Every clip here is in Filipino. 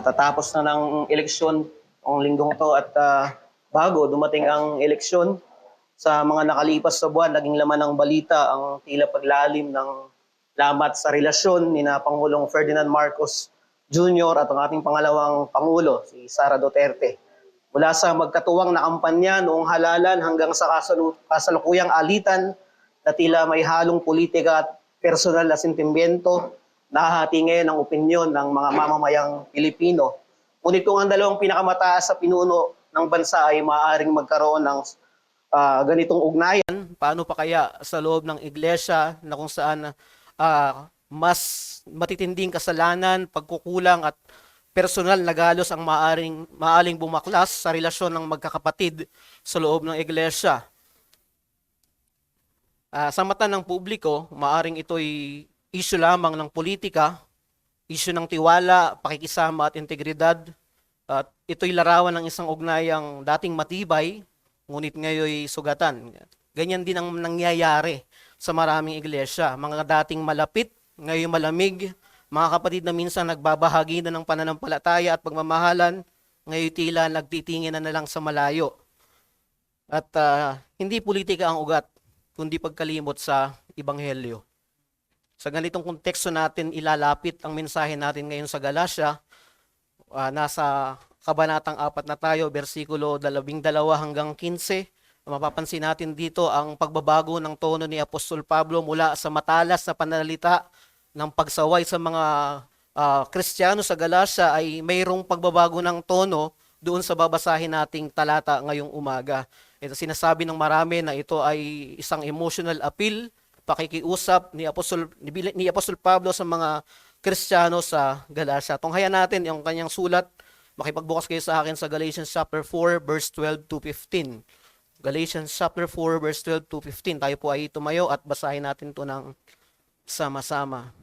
Katatapos na ng eleksyon ang linggong to at bago dumating ang eleksyon, sa mga nakalipas na buwan, naging laman ng balita ang tila paglalim ng lamat sa relasyon ni na Pangulong Ferdinand Marcos Jr. at ang ating pangalawang Pangulo, si Sara Duterte. Mula sa magkatuwang na kampanya noong halalan hanggang sa kasalukuyang alitan na tila may halong politika at personal na sentimiento, nahahati ngayon ang opinyon ng mga mamamayang Pilipino. Ngunit kung ang dalawang pinakamataas sa pinuno ng bansa ay maaaring magkaroon ng ganitong ugnayan, paano pa kaya sa loob ng iglesia na kung saan mas matitinding kasalanan, pagkukulang at personal na galos ang maaring bumaklas sa relasyon ng magkakapatid sa loob ng iglesia. Sa mata ng publiko, maaring ito'y issue lamang ng politika, issue ng tiwala, pakikisama at integridad. At ito'y larawan ng isang ugnayang dating matibay, ngunit ngayoy sugatan. Ganyan din ang nangyayari sa maraming iglesia. Mga dating malapit, ngayon malamig. Mga kapatid na minsan nagbabahagi na ng pananampalataya at pagmamahalan, ngayon tila nagtitingin na lang sa malayo. At hindi politika ang ugat, kundi pagkalimot sa Ebanghelyo. Sa ganitong konteksto natin ilalapit ang mensahe natin ngayon sa Galacia. Nasa kabanatang 4 na tayo, versikulo 12 hanggang 15. Mapapansin natin dito ang pagbabago ng tono ni Apostol Pablo mula sa matalas na pananalita ng pagsaway sa mga Kristiyano sa Galacia ay mayroong pagbabago ng tono doon sa babasahin nating talata ngayong umaga. Ito sinasabi ng marami na ito ay isang emotional appeal, pakikiusap ni Apostol Pablo sa mga Kristiyano sa Galacia. Tunghayan natin yung kanyang sulat. Makipagbukas kayo sa akin sa Galatians chapter 4 verse 12 to 15. Galatians chapter 4 verse 12 to 15. Tayo po ay tumayo at basahin natin ito ng sama-sama.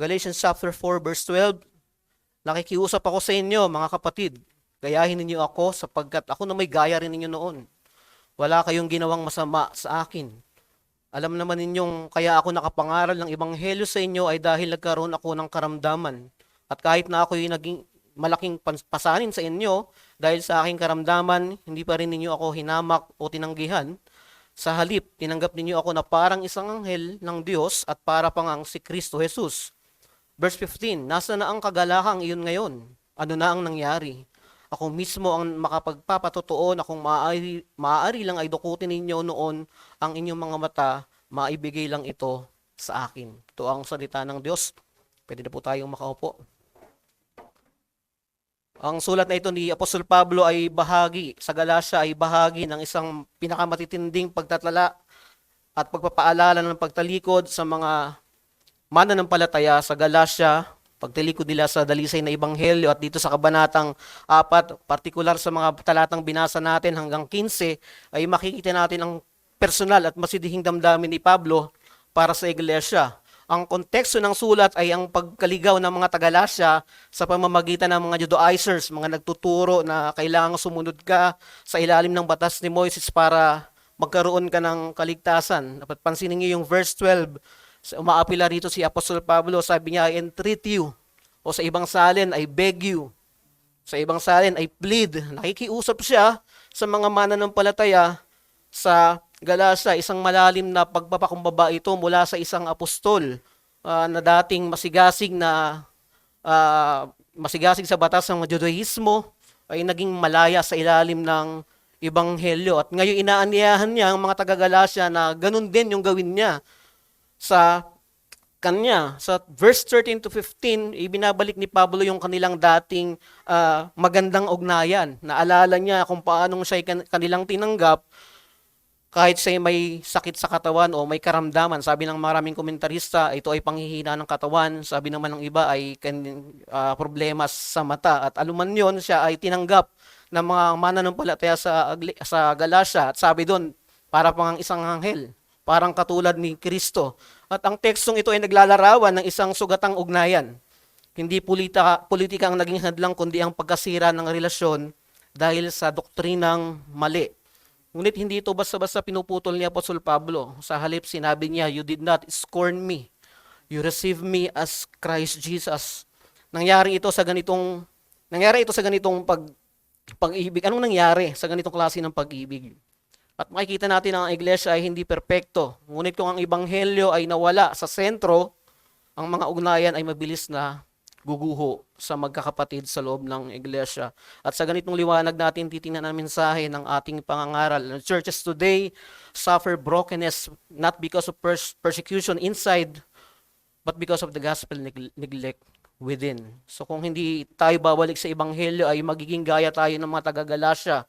Galatians chapter 4 verse 12. Nakikiusap ako sa inyo mga kapatid. Gayahin ninyo ako sapagkat ako na may gaya rin ninyo noon. Wala kayong ginawang masama sa akin. Alam naman ninyong kaya ako nakapangaral ng ebanghelyo sa inyo ay dahil nagkaroon ako ng karamdaman. At kahit na ako'y naging malaking pasanin sa inyo, dahil sa aking karamdaman, hindi pa rin ninyo ako hinamak o tinanggihan. Sa halip, tinanggap ninyo ako na parang isang anghel ng Diyos at para pang ang si Kristo Jesus. Verse 15, nasa na ang kagalakang iyon ngayon? Ano na ang nangyari? Ako mismo ang makapagpapatotoo na kung maaari lang ay dukutin ninyo noon ang inyong mga mata, maibigay lang ito sa akin. Ito ang salita ng Diyos. Pwede na po tayong makaupo. Ang sulat na ito ni Apostol Pablo ay bahagi, sa Galacia ay bahagi ng isang pinakamatitinding pagtatala at pagpapaalala ng pagtalikod sa mga mananampalataya sa Galacia, pagtalikod nila sa dalisay na ebanghelyo. At dito sa kabanatang 4, partikular sa mga talatang binasa natin hanggang 15, ay makikita natin ang personal at masidihing damdamin ni Pablo para sa iglesia. Ang konteksto ng sulat ay ang pagkaligaw ng mga taga-Galacia sa pamamagitan ng mga Judaizers, mga nagtuturo na kailangang sumunod ka sa ilalim ng batas ni Moises para magkaroon ka ng kaligtasan. Dapat pansinin niyo yung verse 12. Umaapila rito si Apostol Pablo, sabi niya, I entreat you. O sa ibang salin, I beg you. Sa ibang salin, I plead. Nakikiusap siya sa mga mananampalataya sa Galacia. Isang malalim na pagpapakumbaba ito mula sa isang apostol na dating masigasig sa batas ng Judaismo, ay naging malaya sa ilalim ng ebanghelyo. At ngayon inaanyayahan niya ang mga taga-Galacia na ganun din yung gawin niya sa kanya. Sa verse 13 to 15, ibinabalik ni Pablo yung kanilang dating magandang ugnayan. Naalala niya kung paanong siya kanilang tinanggap kahit siya may sakit sa katawan o may karamdaman. Sabi ng maraming komentarista, ito ay panghihina ng katawan. Sabi naman ng iba ay problema sa mata. At aluman yon, siya ay tinanggap ng mga mananampalataya sa Galacia. At sabi doon, para pang isang anghel, parang katulad ni Kristo. At ang tekstong ito ay naglalarawan ng isang sugatang ugnayan. Hindi politika ang naging hadlang, kundi ang pagkasira ng relasyon dahil sa doktrinang mali. Ngunit hindi ito basta-basta pinuputol ni Apostol Pablo. Sa halip, sinabi niya, you did not scorn me. You received me as Christ Jesus. Nangyari ito sa ganitong Nangyari ito sa ganitong pag-ibig. Anong nangyari sa ganitong klase ng pag-ibig? At makikita natin ang iglesia ay hindi perpekto. Ngunit kung ang ebanghelyo ay nawala sa sentro, ang mga ugnayan ay mabilis na guguho sa magkakapatid sa loob ng iglesia. At sa ganitong liwanag natin titingnan ang mensahe ng ating pangangaral. Churches today suffer brokenness not because of persecution inside, but because of the gospel neglect within. So kung hindi tayo babalik sa ebanghelyo ay magiging gaya tayo ng mga taga-Galasya.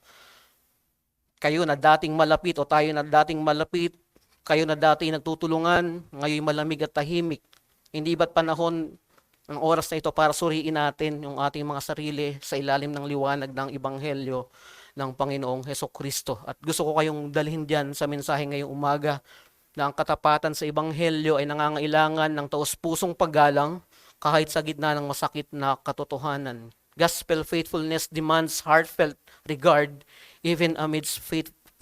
Kayo na dating malapit o tayo na dating malapit, kayo na dati nagtutulungan, ngayon malamig at tahimik. Hindi ba't panahon ang oras na ito para suriin natin yung ating mga sarili sa ilalim ng liwanag ng ebanghelyo ng Panginoong Hesukristo. At gusto ko kayong dalhin diyan sa mensahe ngayong umaga na ang katapatan sa ebanghelyo ay nangangailangan ng taos-pusong paggalang kahit sa gitna ng masakit na katotohanan. Gospel faithfulness demands heartfelt regard even amidst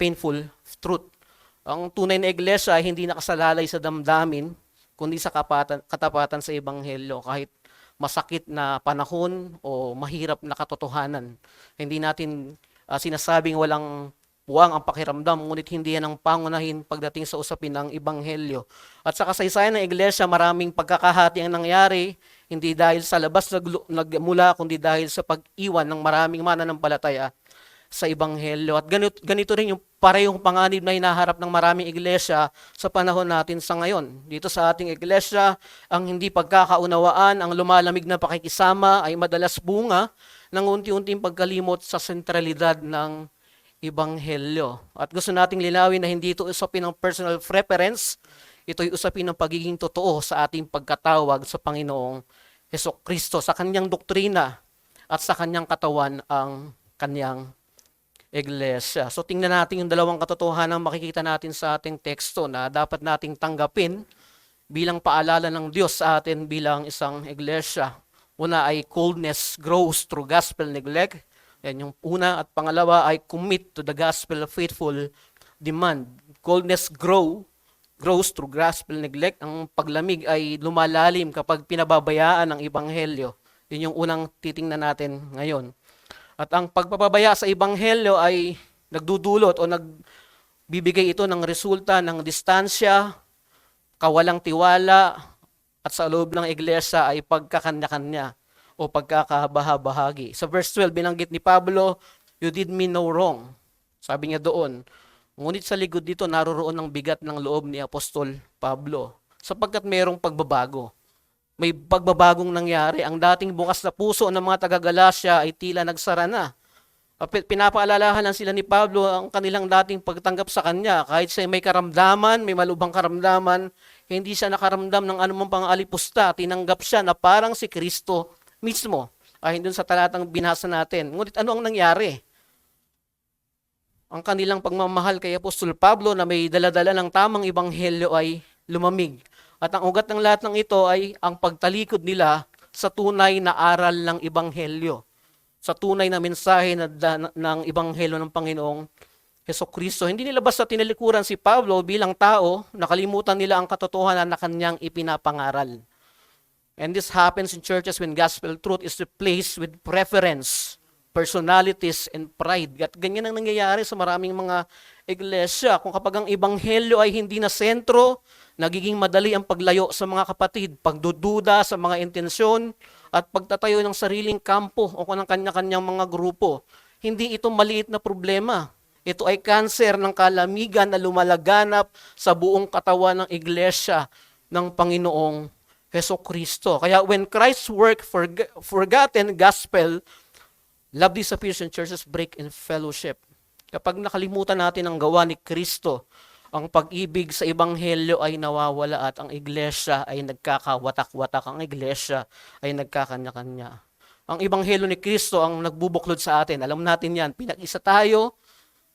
painful truth. Ang tunay na iglesia ay hindi nakasalalay sa damdamin, kundi sa katapatan sa ebanghelyo kahit masakit na panahon o mahirap na katotohanan. Hindi natin sinasabing walang puwang ang pakiramdam, ngunit hindi yan ang pangunahin pagdating sa usapin ng ebanghelyo. At sa kasaysayan ng iglesia, maraming pagkakahati ang nangyari, hindi dahil sa labas nagmula, kundi dahil sa pag-iwan ng maraming mananampalataya sa ebanghelyo. At ganito rin yung parehong panganib na hinaharap ng maraming iglesia sa panahon natin sa ngayon. Dito sa ating iglesia, ang hindi pagkakaunawaan, ang lumalamig na pakikisama ay madalas bunga ng unti-unting pagkalimot sa sentralidad ng ebanghelyo. At gusto nating linawin na hindi ito usapin ng personal preference, ito'y usapin ng pagiging totoo sa ating pagkatawag sa Panginoong Hesukristo, sa kanyang doktrina at sa kanyang katawan ang kanyang iglesia. So tingnan natin yung dalawang katotohanan makikita natin sa ating teksto na dapat nating tanggapin bilang paalala ng Diyos sa atin bilang isang iglesia. Una ay coldness grows through gospel neglect. Yan yung una. At pangalawa ay commit to the gospel faithful demand. Coldness grows through gospel neglect. Ang paglamig ay lumalalim kapag pinababayaan ang ebanghelyo. Yun yung unang titingnan natin ngayon. At ang pagpapabaya sa ebanghelyo ay nagdudulot o nagbibigay ito ng resulta ng distansya, kawalang tiwala, at sa loob ng iglesia ay pagkakanya-kanya o pagkakabaha-bahagi. Sa verse 12, binanggit ni Pablo, "You did me no wrong." Sabi niya doon, ngunit sa likod dito naroroon ang bigat ng loob ni Apostol Pablo sapagkat mayroong pagbabago. May pagbabagong nangyari. Ang dating bukas na puso ng mga taga-Galasya ay tila nagsara na. Pinapaalalahan lang sila ni Pablo ang kanilang dating pagtanggap sa kanya. Kahit siya may karamdaman, may malubhang karamdaman, hindi siya nakaramdam ng anumang pang-alipusta. Tinanggap siya na parang si Kristo mismo. Ayon dun sa talatang binasa natin. Ngunit ano ang nangyari? Ang kanilang pagmamahal kay Apostol Pablo na may daladala ng tamang ebanghelyo ay lumamig. At ang ugat ng lahat ng ito ay ang pagtalikod nila sa tunay na aral ng ebanghelyo. Sa tunay na mensahe ng ebanghelyo ng Panginoong Hesukristo. Hindi nila basta tinalikuran si Pablo bilang tao, nakalimutan nila ang katotohanan na kanyang ipinapangaral. And this happens in churches when gospel truth is replaced with preference, personalities, and pride. At ganyan ang nangyayari sa maraming mga iglesia. Kung kapag ang ebanghelyo ay hindi na sentro, nagiging madali ang paglayo sa mga kapatid, pagdududa sa mga intensyon, at pagtatayo ng sariling kampo o ng kanya-kanyang mga grupo. Hindi ito maliit na problema. Ito ay kanser ng kalamigan na lumalaganap sa buong katawan ng iglesia ng Panginoong Hesukristo. Kaya when Christ's work forgotten gospel, love disappears and churches break in fellowship. Kapag nakalimutan natin ang gawa ni Kristo, ang pag-ibig sa ebanghelyo ay nawawala at ang iglesia ay nagkakawatak-watak. Ang iglesia ay nagkakanya-kanya. Ang ebanghelyo ni Kristo ang nagbubuklod sa atin. Alam natin yan, pinag-isa tayo,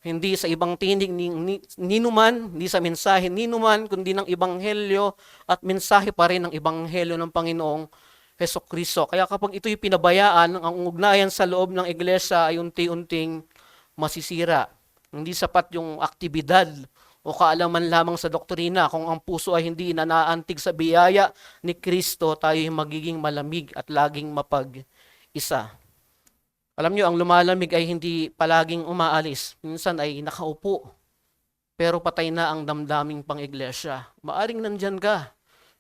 hindi sa ibang tinig ni numan, hindi sa mensahe ni numan, kundi ng ebanghelyo at mensahe pa rin ng ebanghelyo ng Panginoong Hesukristo. Kaya kapag ito'y pinabayaan, ang ugnayan sa loob ng iglesia ay unti-unting masisira. Hindi sapat yung aktibidad o kaalaman lamang sa doktrina. Kung ang puso ay hindi nanaantig sa biyaya ni Kristo, tayo ay magiging malamig at laging mapag-isa. Alam nyo, ang lumalamig ay hindi palaging umaalis. Minsan ay nakaupo, pero patay na ang damdaming pang-iglesia. Maaring nandyan ka,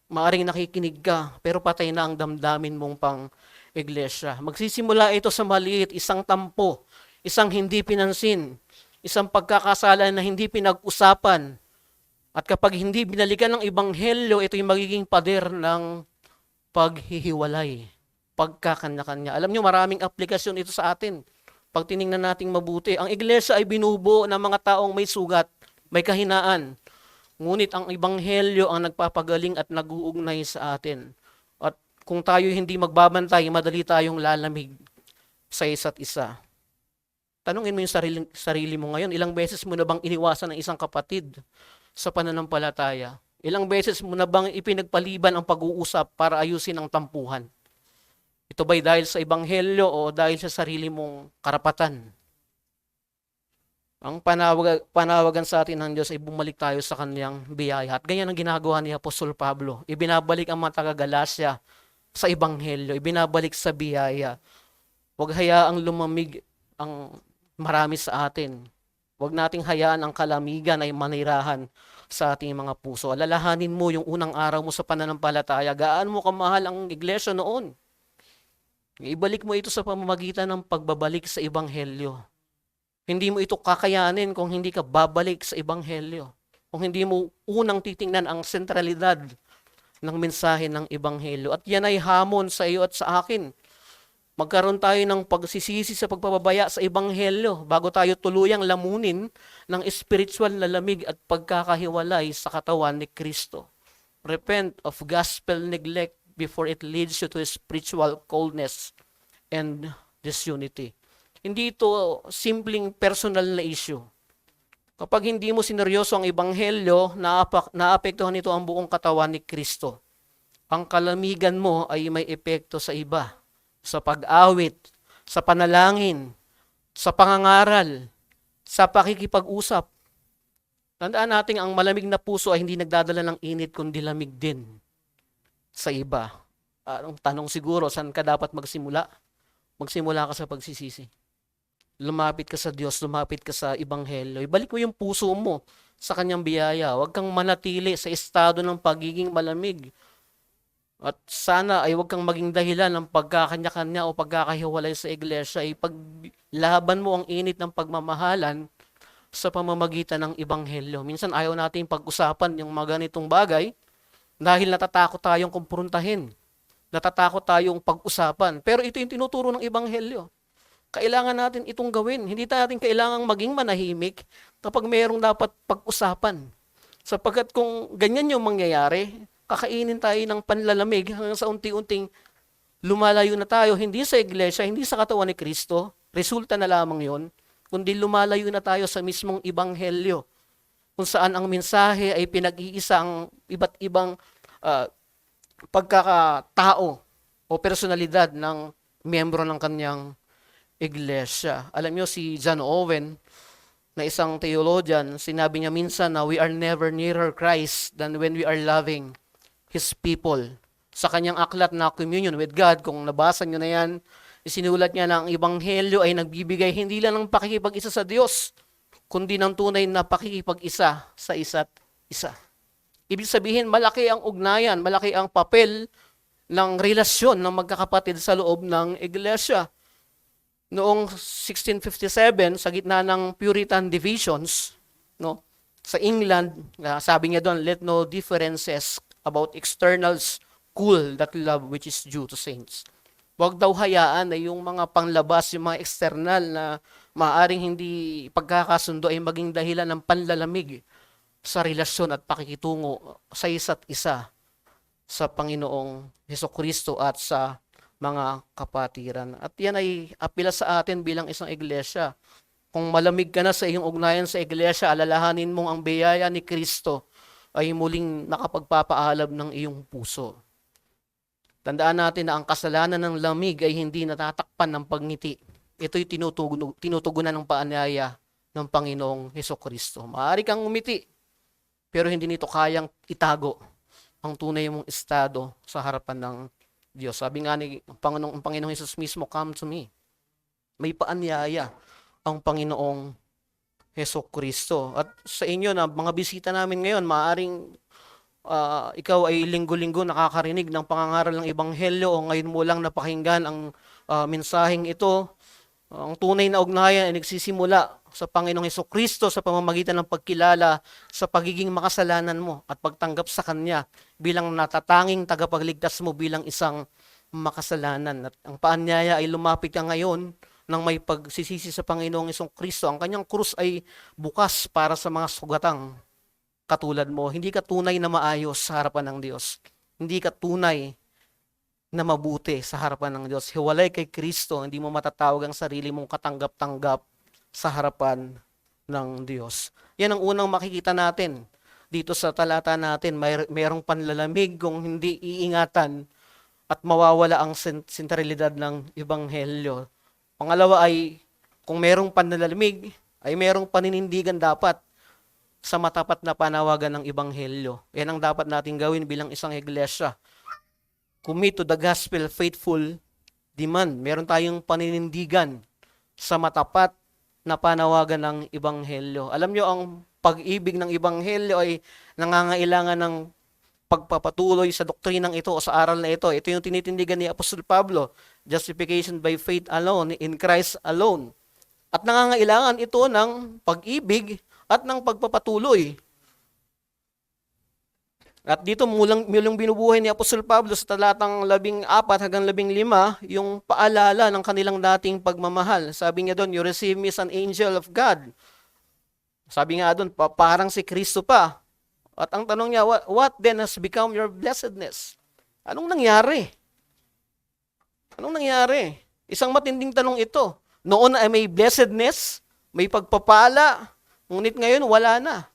maaring nakikinig ka, pero patay na ang damdamin mong pang-iglesia. Magsisimula ito sa maliit, isang tampo, isang hindi pinansin, isang pagkakasala na hindi pinag-usapan. At kapag hindi binalikan ng ebanghelyo, ito'y magiging pader ng paghihiwalay, pagkakanya-kanya. Alam nyo, maraming aplikasyon ito sa atin. Pag tiningnan nating mabuti, ang iglesia ay binubuo ng mga taong may sugat, may kahinaan. Ngunit ang ebanghelyo ang nagpapagaling at nag-uugnay sa atin. At kung tayo hindi magbabantay, madali tayong lalamig sa isa't isa. Tanungin mo yung sarili mo ngayon, ilang beses mo na bang iniwasan ng isang kapatid sa pananampalataya? Ilang beses mo na bang ipinagpaliban ang pag-uusap para ayusin ang tampuhan? Ito ba'y dahil sa ebanghelyo o dahil sa sarili mong karapatan? Ang panawagan sa atin ng Diyos ay bumalik tayo sa kanyang biyaya. At ganyan ang ginagawa ni Apostol Pablo. Ibinabalik ang mga taga-Galasya sa ebanghelyo. Ibinabalik sa biyaya. Huwag hayaang lumamig ang marami sa atin. Huwag nating hayaan ang kalamigan ay manirahan sa ating mga puso. Alalahanin mo yung unang araw mo sa pananampalataya. Gaano mo kamahal ang iglesia noon? Ibalik mo ito sa pamamagitan ng pagbabalik sa ebanghelyo. Hindi mo ito kakayanin kung hindi ka babalik sa ebanghelyo. Kung hindi mo unang titingnan ang sentralidad ng mensahe ng ebanghelyo. At yan ay hamon sa iyo at sa akin. Magkaroon tayo ng pagsisisi sa pagpapabaya sa ebanghelyo bago tayo tuluyang lamunin ng spiritual na lamig at pagkakahiwalay sa katawan ni Kristo. Repent of gospel neglect before it leads you to spiritual coldness and disunity. Hindi ito simpleng personal na issue. Kapag hindi mo sineryoso ang ebanghelyo, naapektuhan nito ang buong katawan ni Kristo. Ang kalamigan mo ay may epekto sa iba. Sa pag-awit, sa panalangin, sa pangangaral, sa pakikipag-usap. Tandaan natin ang malamig na puso ay hindi nagdadala ng init kundi lamig din sa iba. Ang tanong siguro, saan ka dapat magsimula? Magsimula ka sa pagsisisi. Lumapit ka sa Diyos, lumapit ka sa ebanghelyo. Ibalik mo yung puso mo sa kanyang biyaya. Huwag kang manatili sa estado ng pagiging malamig. At sana ay huwag kang maging dahilan ng pagkakanya-kanya o pagkakahiwalay sa iglesia. Ipaglaban mo ang init ng pagmamahalan sa pamamagitan ng ebanghelyo. Minsan ayaw natin pag-usapan yung mga ganitong bagay dahil natatakot tayong kumprontahin. Natatakot tayong pag-usapan. Pero ito yung tinuturo ng ebanghelyo. Kailangan natin itong gawin. Hindi natin kailangang maging manahimik kapag mayroong dapat pag-usapan. Sapagkat kung ganyan yung mangyayari, kakainin tayo ng panlalamig hanggang sa unti-unting lumalayo na tayo, hindi sa iglesia, hindi sa katawan ni Kristo, resulta na lamang yon, kundi lumalayo na tayo sa mismong ebanghelyo, kung saan ang mensahe ay pinag-iisa ang iba't ibang pagkakatao o personalidad ng miyembro ng kanyang iglesia. Alam niyo si John Owen, na isang theologian, sinabi niya minsan na we are never nearer Christ than when we are loving His people. Sa kanyang aklat na Communion with God, kung nabasa niyo na yan, isinulat niya na ang ebanghelyo ay nagbibigay hindi lang ng pakikipag-isa sa Diyos, kundi ng tunay na pakikipag-isa sa isa't isa. Ibig sabihin, malaki ang ugnayan, malaki ang papel ng relasyon ng magkakapatid sa loob ng iglesia. Noong 1657, sa gitna ng Puritan divisions, no, sa England, sabi niya doon, let no differences about externals cool that love which is due to saints. Huwag daw hayaan na yung mga panglabas, yung mga external na maaaring hindi pagkakasundo ay maging dahilan ng panlalamig sa relasyon at pakikitungo sa isa't isa sa Panginoong Hesukristo at sa mga kapatiran. At yan ay apela sa atin bilang isang iglesia. Kung malamig ka na sa iyong ugnayan sa iglesia, alalahanin mong ang biyaya ni Kristo ay muling nakapagpapaalab ng iyong puso. Tandaan natin na ang kasalanan ng lamig ay hindi natatakpan ng pagngiti. Ito'y tinutugunan ng paanyaya ng Panginoong Hesukristo. Maaari kang umiti, pero hindi nito kayang itago ang tunay mong estado sa harapan ng Diyos. Sabi nga ni Panginoong Hesus mismo, come to me. May paanyaya ang Panginoong Hesukristo. At sa inyo na mga bisita namin ngayon, maaring ikaw ay linggo-linggo nakakarinig ng pangangaral ng Ebanghelyo o ngayon mo lang napakinggan ang mensaheng ito. Ang tunay na ugnayan ay nagsisimula sa Panginoong Hesukristo sa pamamagitan ng pagkilala sa pagiging makasalanan mo at pagtanggap sa Kanya bilang natatanging tagapagligtas mo bilang isang makasalanan. At ang paanyaya ay lumapit ka ngayon nang may pagsisisi sa Panginoong Hesukristo. Ang Kanyang krus ay bukas para sa mga sugatang katulad mo. Hindi ka tunay na maayos sa harapan ng Diyos. Hindi ka tunay na mabuti sa harapan ng Diyos. Hiwalay kay Kristo, hindi mo matatawag ang sarili mong katanggap-tanggap sa harapan ng Diyos. Yan ang unang makikita natin dito sa talata natin. Mayroong panlalamig kung hindi iingatan at mawawala ang sentralidad ng Ebanghelyo. Pangalawa ay kung mayroong panlalamig, ay mayroong paninindigan dapat sa matapat na panawagan ng Ebanghelyo. Yan ang dapat natin gawin bilang isang iglesia. Commit to the gospel, faithful demand. Meron tayong paninindigan sa matapat na panawagan ng Ebanghelyo. Alam nyo, ang pag-ibig ng Ebanghelyo ay nangangailangan ng pagpapatuloy sa doktrinang ito o sa aral na ito. Ito yung tinitindigan ni Apostol Pablo. Justification by faith alone, in Christ alone. At nangangailangan ito ng pag-ibig at ng pagpapatuloy. At dito mulang binubuhay ni Apostol Pablo sa talatang 14 hanggang 15 yung paalala ng kanilang dating pagmamahal. Sabi niya doon, you receive me as an angel of God. Sabi nga doon, parang si Kristo pa. At ang tanong niya, what then has become your blessedness? Anong nangyari? Anong nangyari? Isang matinding tanong ito. Noon ay may blessedness, may pagpapala, ngunit ngayon wala na.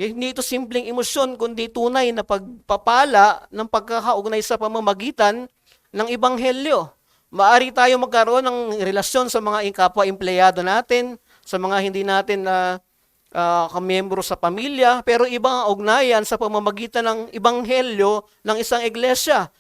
Hindi ito simpleng emosyon, kundi tunay na pagpapala ng pagkakaugnay sa pamamagitan ng Ebanghelyo. Maari tayo magkaroon ng relasyon sa mga kapwa-empleyado natin, sa mga hindi natin na kamiyembro sa pamilya, pero ibang ugnayan sa pamamagitan ng Ebanghelyo ng isang iglesia.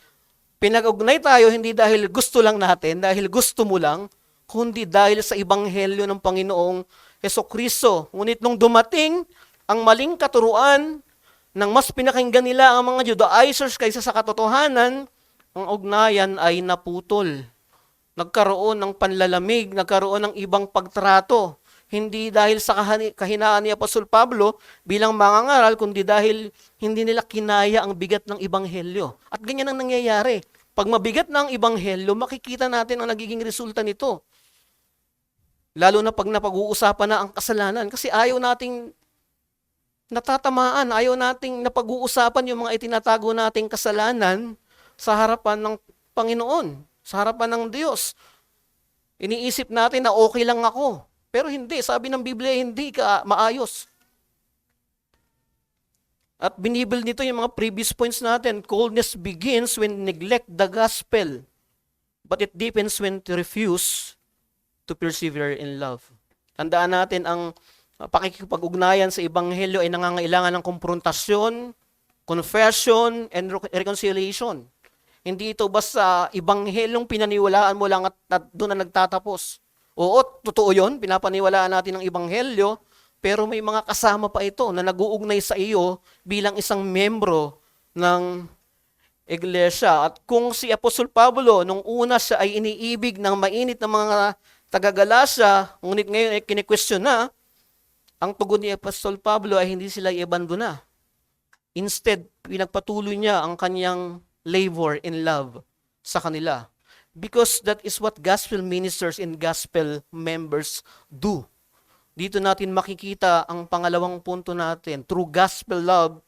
Pinag-ugnay tayo hindi dahil gusto lang natin, dahil gusto mo lang, kundi dahil sa Ebanghelyo ng Panginoong Hesukristo. Ngunit nung dumating ang maling katuruan ng mas pinakinggan nila ang mga Judaizers kaysa sa katotohanan, ang ugnayan ay naputol. Nagkaroon ng panlalamig, nagkaroon ng ibang pagtrato. Hindi dahil sa kahinaan ni Apostol Pablo bilang mangangaral, kundi dahil hindi nila kinaya ang bigat ng Ebanghelyo. At ganyan ang nangyayari. Pag mabigat na ang Ebanghelyo, makikita natin ang nagiging resulta nito. Lalo na pag napag-uusapan na ang kasalanan. Kasi ayaw nating natatamaan, ayaw nating napag-uusapan yung mga itinatago nating kasalanan sa harapan ng Panginoon, sa harapan ng Diyos. Iniisip natin na okay lang ako. Pero hindi, sabi ng Biblia, hindi ka maayos. At binibuild nito yung mga previous points natin. Coldness begins when neglect the gospel, but it deepens when to refuse to persevere in love. Tandaan natin ang pakikipag-ugnayan sa Ebanghelyo ay nangangailangan ng konfrontasyon, confession, and reconciliation. Hindi ito basta Ebanghelyong pinaniwalaan mo lang at doon na nagtatapos. Oo, totoo yun, pinapaniwalaan natin ang Ebanghelyo, pero may mga kasama pa ito na nag-uugnay sa iyo bilang isang membro ng iglesia. At kung si Apostol Pablo, nung una siya ay iniibig ng mainit na mga taga-Galacia, ngunit ngayon ay kini-question na, ang tugon ni Apostol Pablo ay hindi sila i-abandona. Instead, pinagpatuloy niya ang kanyang labor in love sa kanila. Because that is what gospel ministers and gospel members do. Dito natin makikita ang pangalawang punto natin. True gospel love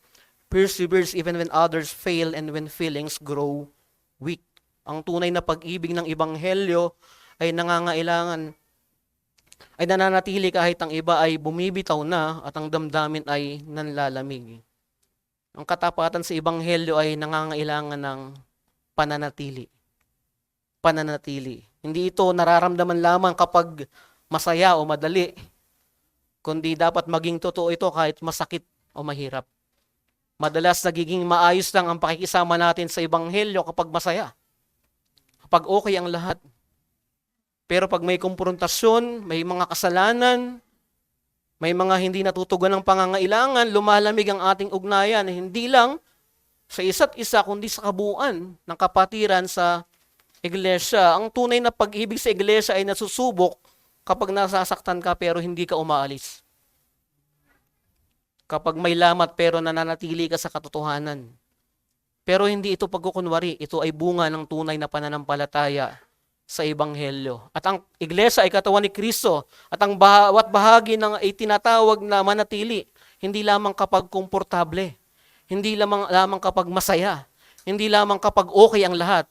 perseveres even when others fail and when feelings grow weak. Ang tunay na pag-ibig ng Ebanghelyo ay nananatili kahit ang iba ay bumibitaw na at ang damdamin ay nanlalamig. Ang katapatan sa Ebanghelyo ay nangangailangan ng pananatili. Pananatili. Hindi ito nararamdaman lamang kapag masaya o madali, kundi dapat maging totoo ito kahit masakit o mahirap. Madalas nagiging maayos lang ang pakikisama natin sa Ebanghelyo kapag masaya. Kapag okay ang lahat. Pero pag may komprontasyon, may mga kasalanan, may mga hindi natutuguan ng pangangailangan, lumalamig ang ating ugnayan. Hindi lang sa isa't isa, kundi sa kabuuan ng kapatiran sa iglesia. Ang tunay na pag-ibig sa iglesia ay nasusubok kapag nasasaktan ka pero hindi ka umaalis. Kapag may lamat pero nananatili ka sa katotohanan. Pero hindi ito pagkukunwari, ito ay bunga ng tunay na pananampalataya sa Ebanghelyo. At ang iglesia ay katawan ni Kristo at ang bawat bahagi ng ay tinatawag na manatili, hindi lamang kapag komportable, hindi lamang kapag masaya, hindi lamang kapag okay ang lahat,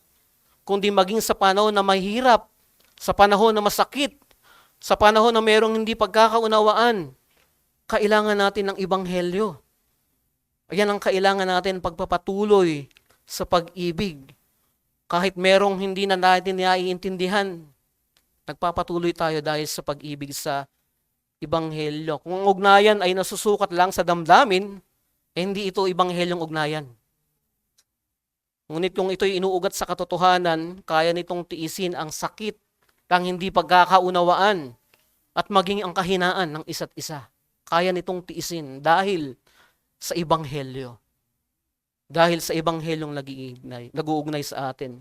kundi maging sa panahon na mahirap, sa panahon na masakit, sa panahon na mayroong hindi pagkakaunawaan, kailangan natin ng Ebanghelyo. Ayan ang kailangan natin pagpapatuloy sa pag-ibig. Kahit merong hindi na natin naiintindihan, nagpapatuloy tayo dahil sa pag-ibig sa Ebanghelyo. Kung ang ugnayan ay nasusukat lang sa damdamin, hindi ito Ebanghelyong ugnayan. Ngunit kung ito'y inuugat sa katotohanan, kaya nitong tiisin ang sakit, ang hindi pagkakaunawaan, at maging ang kahinaan ng isa't isa. Kaya nitong tiisin dahil sa Ebanghelyo. Dahil sa Ebanghelyong nag-uugnay sa atin.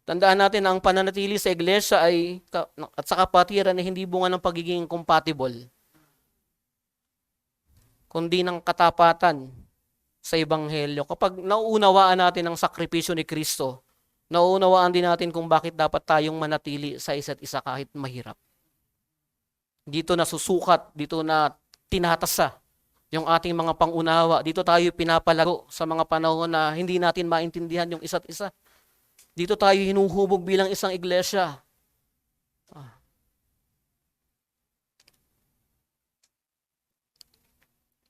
Tandaan natin na ang pananatili sa iglesia ay at sa kapatiran ay hindi bunga ng pagiging compatible, kundi ng katapatan sa Ebanghelyo. Kapag nauunawaan natin ang sakripisyo ni Kristo, nauunawaan din natin kung bakit dapat tayong manatili sa isa't isa kahit mahirap. Dito nasusukat, dito na tinatasa yung ating mga pangunawa. Dito tayo pinapalago sa mga panahon na hindi natin maintindihan yung isa't isa. Dito tayo hinuhubog bilang isang iglesia.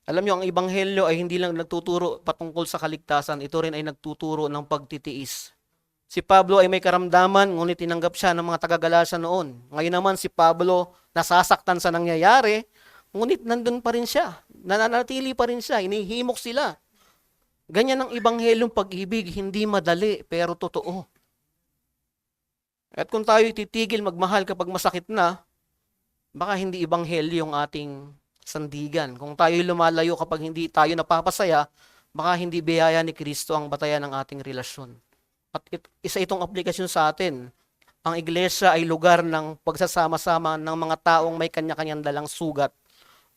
Alam niyo, ang Ebanghelyo ay hindi lang nagtuturo patungkol sa kaligtasan, ito rin ay nagtuturo ng pagtitiis. Si Pablo ay may karamdaman, ngunit tinanggap siya ng mga taga-Galacia noon. Ngayon naman si Pablo nasasaktan sa nangyayari, ngunit nandun pa rin siya. Nananatili pa rin siya. Inihimok sila. Ganyan ang Ebanghelyong pag-ibig. Hindi madali, pero totoo. At kung tayo titigil magmahal kapag masakit na, baka hindi Ebanghelyo yung ating sandigan. Kung tayo lumalayo kapag hindi tayo napapasaya, baka hindi biyaya ni Kristo ang batayan ng ating relasyon. At isa itong aplikasyon sa atin. Ang iglesia ay lugar ng pagsasama-sama ng mga taong may kanya-kanyang dalang sugat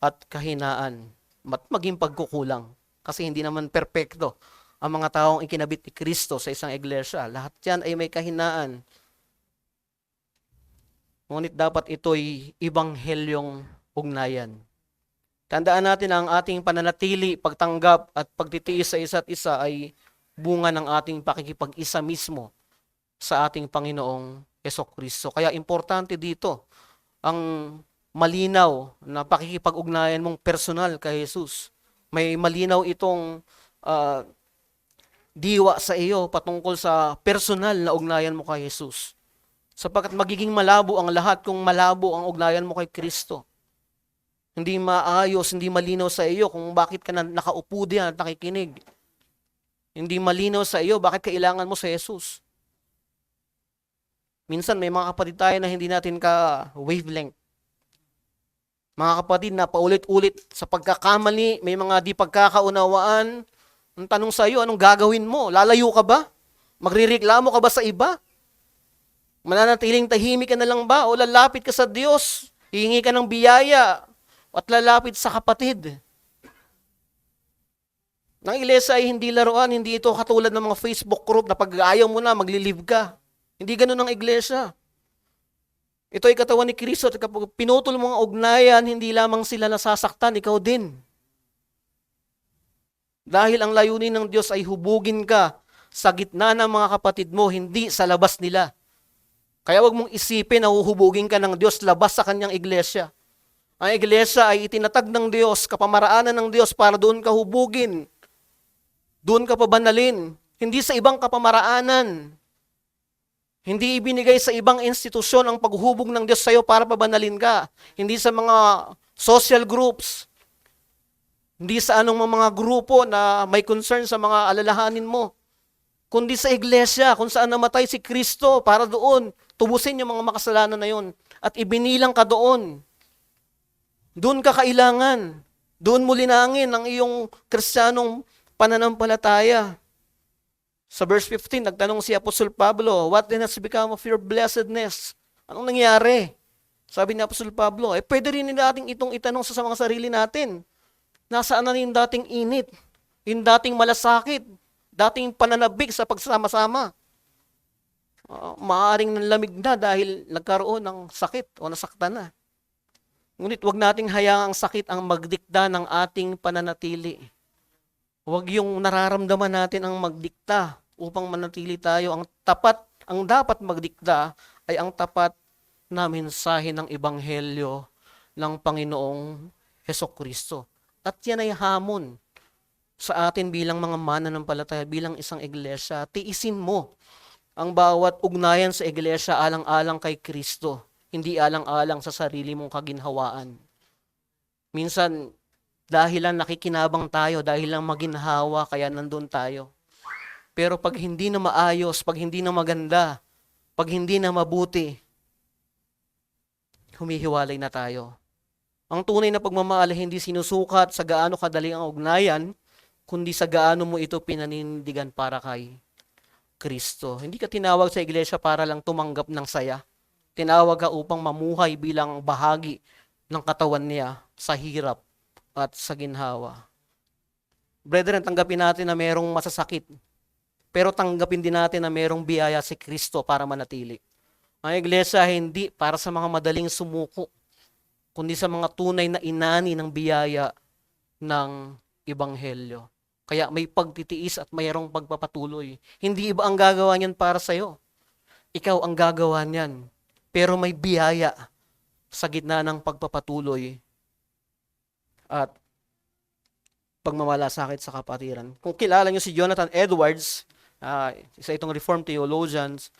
at kahinaan, at maging pagkukulang. Kasi hindi naman perpekto ang mga taong ikinabit ni Kristo sa isang iglesia. Lahat yan ay may kahinaan. Ngunit dapat ito'y Ebanghelyong ugnayan. Tandaan natin na ang ating pananatili, pagtanggap at pagtitiis sa isa't isa ay bunga ng ating pakikipag-isa mismo sa ating Panginoong Jesucristo. Kaya importante dito ang malinaw na pakikipag-ugnayan mong personal kay Jesus. May malinaw itong diwa sa iyo patungkol sa personal na ugnayan mo kay Jesus. Sapagkat magiging malabo ang lahat kung malabo ang ugnayan mo kay Kristo. Hindi maayos, hindi malinaw sa iyo kung bakit ka nakaupo diyan at nakikinig. Hindi malinaw sa iyo bakit kailangan mo sa Jesus. Minsan may mga kapatid tayo na hindi natin ka-wavelength. Mga kapatid na paulit-ulit sa pagkakamali, may mga di pagkakaunawaan. Ang tanong sa iyo, anong gagawin mo? Lalayo ka ba? Magrireklamo ka ba sa iba? Mananatiling tahimik ka na lang ba? O lalapit ka sa Diyos? Hihingi ka ng biyaya at lalapit sa kapatid. Ng iglesia ay hindi laruan, hindi ito katulad ng mga Facebook group na pag ayaw mo na, maglilive ka. Hindi ganun ang iglesia. Ito ay katawan ni Kristo at kapag pinutol mo ang ugnayan, hindi lamang sila nasasaktan, ikaw din. Dahil ang layunin ng Diyos ay hubugin ka sa gitna ng mga kapatid mo, hindi sa labas nila. Kaya wag mong isipin na huhubugin ka ng Diyos labas sa kanyang iglesia. Ang iglesia ay itinatag ng Diyos, kapamaraanan ng Diyos para doon ka hubugin. Doon ka pabanalin. Hindi sa ibang kapamaraanan. Hindi ibinigay sa ibang institusyon ang paghubog ng Diyos sa iyo para pabanalin ka. Hindi sa mga social groups. Hindi sa anong mga grupo na may concern sa mga alalahanin mo. Kundi sa iglesia, kung saan namatay si Kristo para doon tubusin yung mga makasalanan na yun at ibinilang ka doon. Doon ka kailangan. Doon mo linangin ang iyong Kristiyanong pananampalataya. Sa verse 15, nagtanong si Apostol Pablo, what then has become of your blessedness? Anong nangyari? Sabi ni Apostol Pablo, pwede rin natin itong itanong sa mga sarili natin. Nasaan na yung dating init? Yung dating malasakit? Dating pananabik sa pagsama-sama? Maaaring nanlamig na dahil nagkaroon ng sakit o nasaktan na. Ngunit huwag nating hayaang sakit ang magdikta ng ating pananatili. Huwag yung nararamdaman natin ang magdikta upang manatili tayo. Ang dapat magdikta ay ang tapat na mensahe ng Ebanghelyo ng Panginoong Hesukristo. At yan ay hamon sa atin bilang mga mananampalataya, bilang isang iglesia. Tiisin mo ang bawat ugnayan sa iglesia alang-alang kay Kristo, hindi alang-alang sa sarili mong kaginhawaan. Minsan, dahilan nakikinabang tayo, dahilan maginhawa, kaya nandun tayo. Pero pag hindi na maayos, pag hindi na maganda, pag hindi na mabuti, humihiwalay na tayo. Ang tunay na pagmamahal hindi sinusukat sa gaano kadali ang ugnayan, kundi sa gaano mo ito pinanindigan para kay Kristo. Hindi ka tinawag sa iglesia para lang tumanggap ng saya. Tinawag ka upang mamuhay bilang bahagi ng katawan niya sa hirap at sa ginhawa. Brethren, tanggapin natin na merong masasakit. Pero tanggapin din natin na merong biyaya si Kristo para manatili. Ang iglesia hindi para sa mga madaling sumuko, kundi sa mga tunay na inani ng biyaya ng Ebanghelyo. Kaya may pagtitiis at mayroong pagpapatuloy. Hindi iba ang gagawa niyan para sa'yo. Ikaw ang gagawa niyan. Pero may biyaya sa gitna ng pagpapatuloy at pagmamalasakit sa kapatiran. Kung kilala niyo si Jonathan Edwards, isa itong Reformed theologians,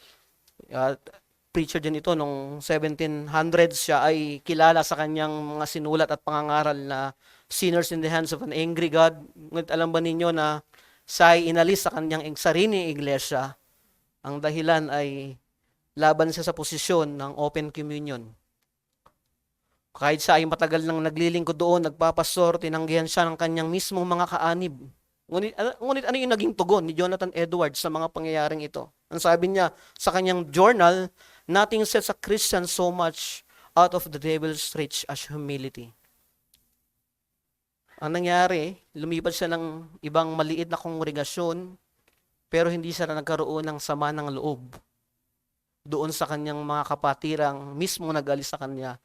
preacher din ito noong 1700s, siya ay kilala sa kanyang mga sinulat at pangangaral na Sinners in the Hands of an Angry God. Ngunit alam ba ninyo na siya ay inalis sa kanyang sariling iglesia? Ang dahilan ay laban siya sa posisyon ng open communion. Kahit siya ay matagal nang naglilingkod doon, nagpapastor, tinanggihan siya ng kanyang mismong mga kaanib. Ngunit ano yung naging tugon ni Jonathan Edwards sa mga pangyayaring ito? Ang sabi niya sa kanyang journal, nothing sets a Christian so much out of the devil's reach as humility. Ang nangyari, lumipat siya ng ibang maliit na kongregasyon, pero hindi siya nagkaroon ng sama ng loob doon sa kanyang mga kapatirang mismo nag-alis sa kanya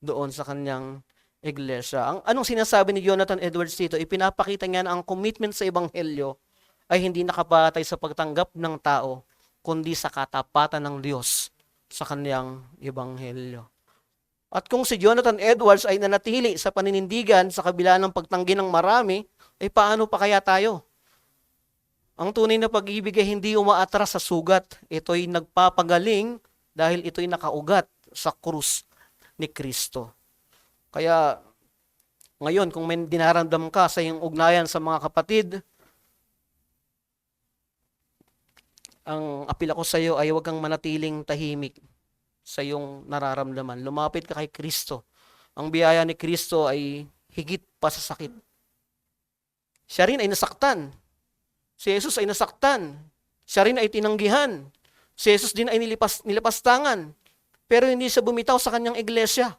doon sa kanyang iglesia. Anong sinasabi ni Jonathan Edwards dito? Ipinapakita niya na ang commitment sa Ebanghelyo ay hindi nakapatay sa pagtanggap ng tao, kundi sa katapatan ng Diyos sa kanyang Ebanghelyo. At kung si Jonathan Edwards ay nanatili sa paninindigan sa kabila ng pagtanggi ng marami, ay paano pa kaya tayo? Ang tunay na pag-ibig ay hindi umaatras sa sugat. Ito'y nagpapagaling dahil ito'y nakaugat sa krus ni Kristo. Kaya ngayon, kung may dinaramdam ka sa iyong ugnayan sa mga kapatid, ang apil ako sa iyo ay huwag kang manatiling tahimik sa iyong nararamdaman. Lumapit ka kay Kristo. Ang biyaya ni Kristo ay higit pa sa sakit. Siya rin ay nasaktan. Si Jesus ay nasaktan. Siya rin ay tinanggihan. Si Jesus din ay nilipastangan. Pero hindi siya bumitaw sa kanyang iglesia.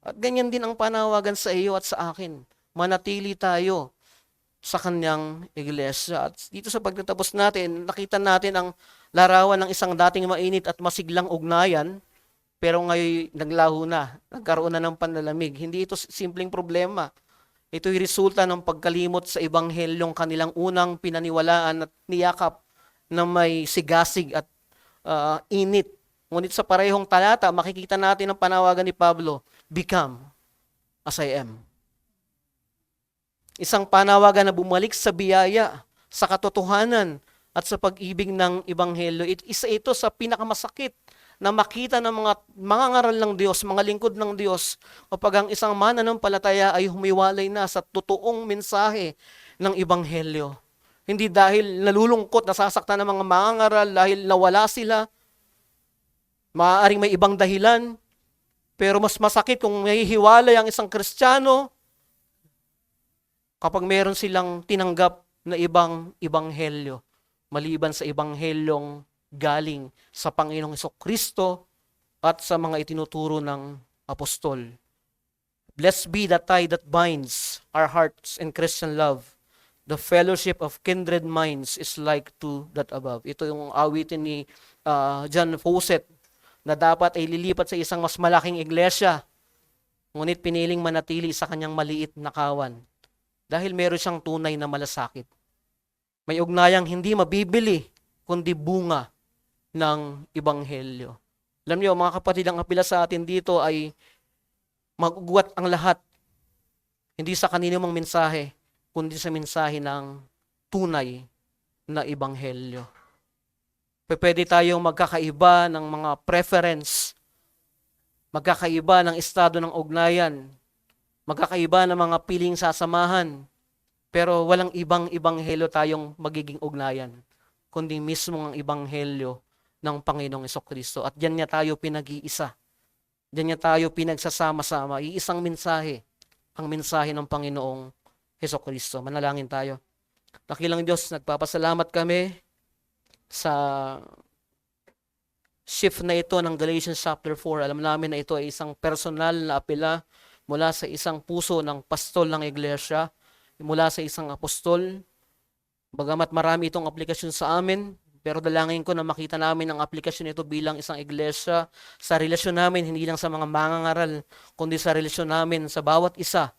At ganyan din ang panawagan sa iyo at sa akin. Manatili tayo sa kanyang iglesia. At dito sa pagtatapos natin, nakita natin ang larawan ng isang dating mainit at masiglang ugnayan, pero ngayon naglaho na, nagkaroon na ng panlalamig. Hindi ito simpleng problema. Ito'y resulta ng pagkalimot sa Ebanghelyong kanilang unang pinaniwalaan at niyakap na may sigasig at init. Ngunit sa parehong talata, makikita natin ang panawagan ni Pablo, become as I am. Isang panawagan na bumalik sa biyaya, sa katotohanan, at sa pag-ibig ng Ebanghelyo. Isa ito sa pinakamasakit na makita ng mga ngaral ng Diyos, mga lingkod ng Diyos, kapag ang isang mananampalataya ay humiwalay na sa totoong mensahe ng Ebanghelyo. Hindi dahil nalulungkot, nasasaktan ng mga mangangaral, dahil nawala sila, Maaaring may ibang dahilan, pero mas masakit kung nahihiwalay ang isang Kristiyano kapag meron silang tinanggap na ibang ebanghelyo, maliban sa ebanghelyong galing sa Panginoong Hesukristo at sa mga itinuturo ng apostol. Blessed be the tie that binds our hearts in Christian love. The fellowship of kindred minds is like to that above. Ito yung awitin ni John Fawcett na dapat ay lilipat sa isang mas malaking iglesia, ngunit piniling manatili sa kanyang maliit na kawan dahil meron siyang tunay na malasakit. May ugnayang hindi mabibili kundi bunga ng ebanghelyo. Alam niyo, mga kapatid, ang apela sa atin dito ay mag-ugat ang lahat, hindi sa kanino mang mensahe, kundi sa mensahe ng tunay na ebanghelyo. Pwede tayong magkakaiba ng mga preference, magkakaiba ng estado ng ugnayan, magkakaiba ng mga piling sasamahan, pero walang ibang ebanghelyo tayong magiging ugnayan, kundi mismo ang ebanghelyo ng Panginoong Hesukristo. At diyan niya tayo pinag-iisa. Diyan niya tayo pinagsasama-sama. Iisang mensahe, ang mensahe ng Panginoong Hesukristo. Manalangin tayo. Dakilang Diyos, nagpapasalamat kami sa shift na ito ng Galatians chapter 4. Alam namin na ito ay isang personal na apela mula sa isang puso ng pastol ng iglesia, mula sa isang apostol. Bagamat marami itong aplikasyon sa amin, pero dalangin ko na makita namin ang aplikasyon nito bilang isang iglesia sa relasyon namin, hindi lang sa mga mangangaral, kundi sa relasyon namin sa bawat isa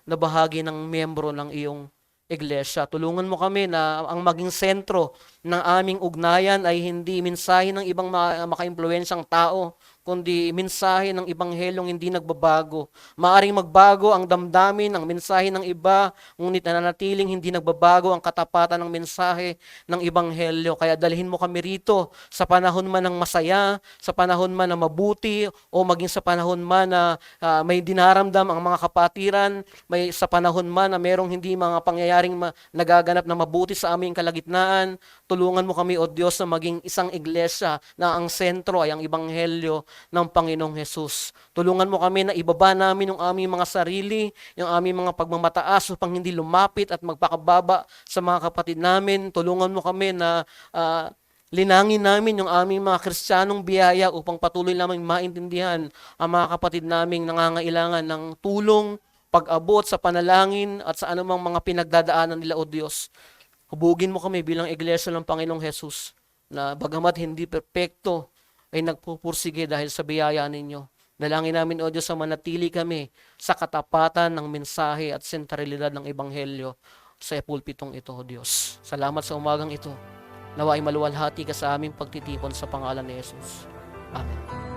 na bahagi ng miyembro ng iyong iglesia. Tulungan mo kami na ang maging sentro ng aming ugnayan ay hindi mensahe ng ibang maka-impluwensyang tao, kundi mensahe ng ebanghelyong hindi nagbabago. Maaring magbago ang damdamin, ang mensahe ng iba, ngunit nananatiling hindi nagbabago ang katapatan ng mensahe ng ebanghelyo. Kaya dalhin mo kami rito sa panahon man ng masaya, sa panahon man na mabuti, o maging sa panahon man na may dinaramdam ang mga kapatiran, may sa panahon man na merong hindi mga pangyayaring nagaganap na mabuti sa aming kalagitnaan. Tulungan mo kami, O Diyos, na maging isang iglesia na ang sentro ay ang ebanghelyo ng Panginoong Hesus. Tulungan mo kami na ibaba namin yung aming mga sarili, yung aming mga pagmamataas upang hindi lumapit at magpakababa sa mga kapatid namin. Tulungan mo kami na linangin namin yung aming mga Kristiyanong biyaya upang patuloy lamang maintindihan ang mga kapatid naming nangangailangan ng tulong, pag-abot sa panalangin at sa anumang mga pinagdadaanan nila, O Diyos. Hubugin mo kami bilang iglesia ng Panginoong Hesus na bagamat hindi perpekto, ay nagpupursige dahil sa biyaya ninyo. Dalangin namin, O Diyos, na manatili kami sa katapatan ng mensahe at sentralidad ng ebanghelyo sa pulpitong ito, O Diyos. Salamat sa umagang ito. Nawa ay maluwalhati ka sa aming pagtitipon sa pangalan ni Jesus. Amen.